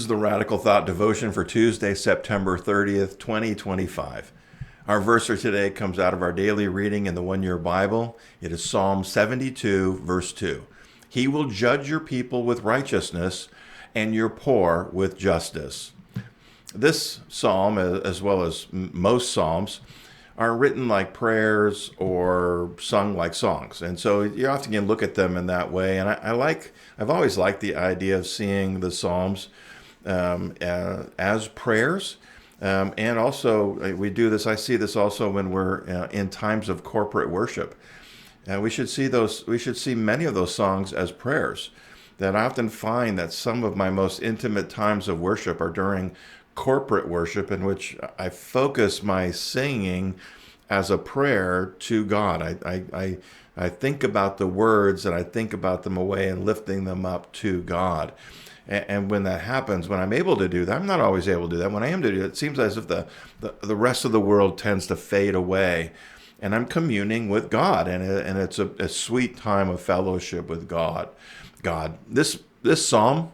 the Radical Thought Devotion for Tuesday, September 30th, 2025. Our verse for today comes out of our daily reading in the one-year Bible. It is Psalm 72, verse 2. He will judge your people with righteousness and your poor with justice. This psalm, as well as most psalms, are written like prayers or sung like songs. And so you often can look at them in that way. And I've always liked the idea of seeing the psalms as prayers. And also we do this, I see this also when we're in times of corporate worship. We should see many of those songs as prayers. That I often find that some of my most intimate times of worship are during corporate worship, in which I focus my singing as a prayer to God. I think about the words and I think about them away and lifting them up to God. And when that happens, when I'm able to do that, I'm not always able to do that. When I am to do it, it seems as if the rest of the world tends to fade away, and I'm communing with God, and it's a sweet time of fellowship with God. This psalm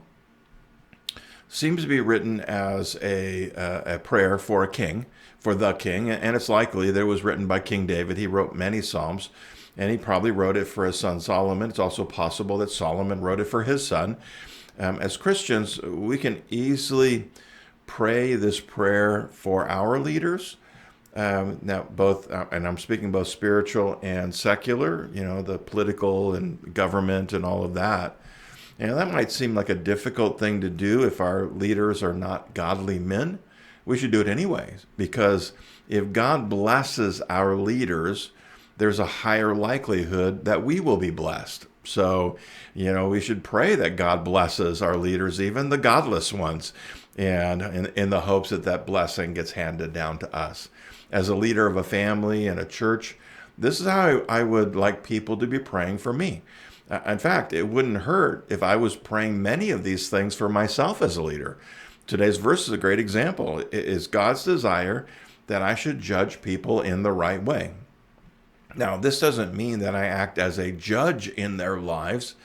seems to be written as a prayer for a king, for the king, and it's likely that it was written by King David. He wrote many psalms, and he probably wrote it for his son Solomon. It's also possible that Solomon wrote it for his son. As Christians, we can easily pray this prayer for our leaders. Now, both, and I'm speaking both spiritual and secular, the political and government and all of that. And that might seem like a difficult thing to do if our leaders are not godly men. We should do it anyways, because if God blesses our leaders, there's a higher likelihood that we will be blessed. So, we should pray that God blesses our leaders, even the godless ones, and in the hopes that blessing gets handed down to us. As a leader of a family and a church, this is how I would like people to be praying for me. In fact, it wouldn't hurt if I was praying many of these things for myself as a leader. Today's verse is a great example. It is God's desire that I should judge people in the right way. Now, this doesn't mean that I act as a judge in their lives,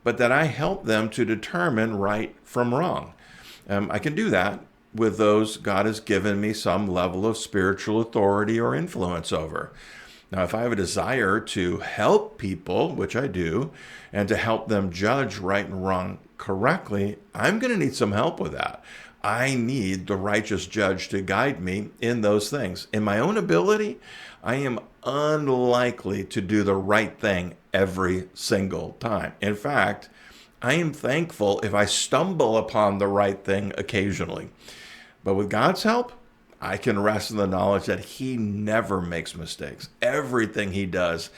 but that I help them to determine right from wrong. I can do that with those God has given me some level of spiritual authority or influence over. Now, if I have a desire to help people, which I do, and to help them judge right and wrong correctly, I'm going to need some help with that. I need the righteous judge to guide me in those things. In my own ability, I am unlikely to do the right thing every single time. In fact, I am thankful if I stumble upon the right thing occasionally. But with God's help, I can rest in the knowledge that He never makes mistakes. Everything He does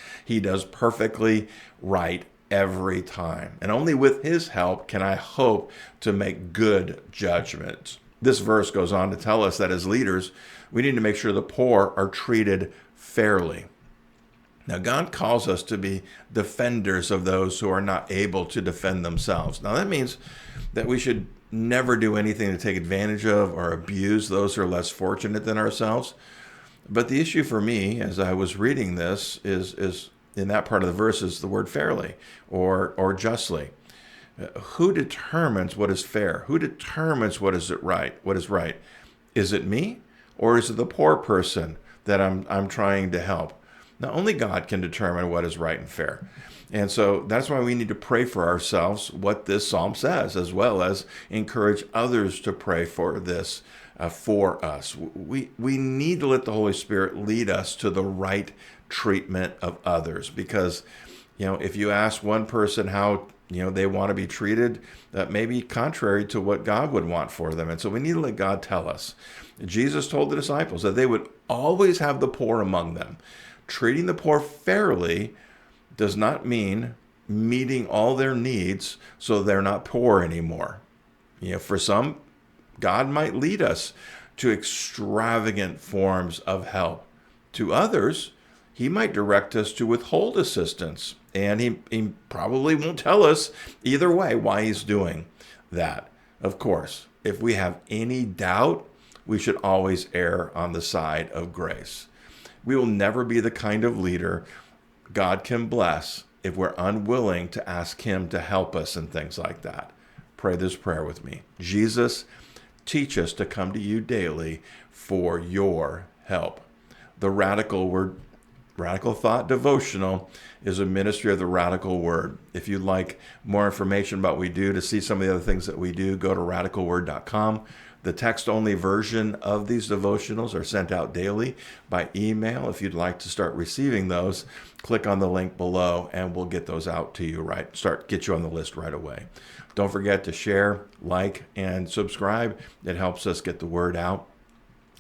perfectly right every time. And only with His help can I hope to make good judgments. This verse goes on to tell us that as leaders, we need to make sure the poor are treated fairly. Now, God calls us to be defenders of those who are not able to defend themselves. Now, that means that we should never do anything to take advantage of or abuse those who are less fortunate than ourselves. But the issue for me, as I was reading this, is in that part of the verse is the word fairly or justly. Who determines what is fair? Who determines what is right? Is it me, or is it the poor person that I'm trying to help? Now, only God can determine what is right and fair. And so that's why we need to pray for ourselves what this psalm says, as well as encourage others to pray for this for us. We need to let the Holy Spirit lead us to the right treatment of others, because if you ask one person how they want to be treated, that may be contrary to what God would want for them. And so we need to let God tell us. Jesus told the disciples that they would always have the poor among them. Treating the poor fairly does not mean meeting all their needs so they're not poor anymore. For some, God might lead us to extravagant forms of help. To others, He might direct us to withhold assistance, and he probably won't tell us either way why He's doing that. Of course, if we have any doubt, we should always err on the side of grace. We will never be the kind of leader God can bless if we're unwilling to ask Him to help us in things like that. pray this prayer with me. Jesus, teach us to come to you daily for your help. The Radical Thought Devotional is a ministry of the Radical Word. If you'd like more information about what we do, to see some of the other things that we do, go to radicalword.com. The text-only version of these devotionals are sent out daily by email. If you'd like to start receiving those, click on the link below and we'll get those out to you get you on the list right away. Don't forget to share, like, and subscribe. It helps us get the word out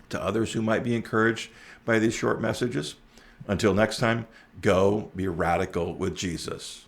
to others who might be encouraged by these short messages. Until next time, go be radical with Jesus.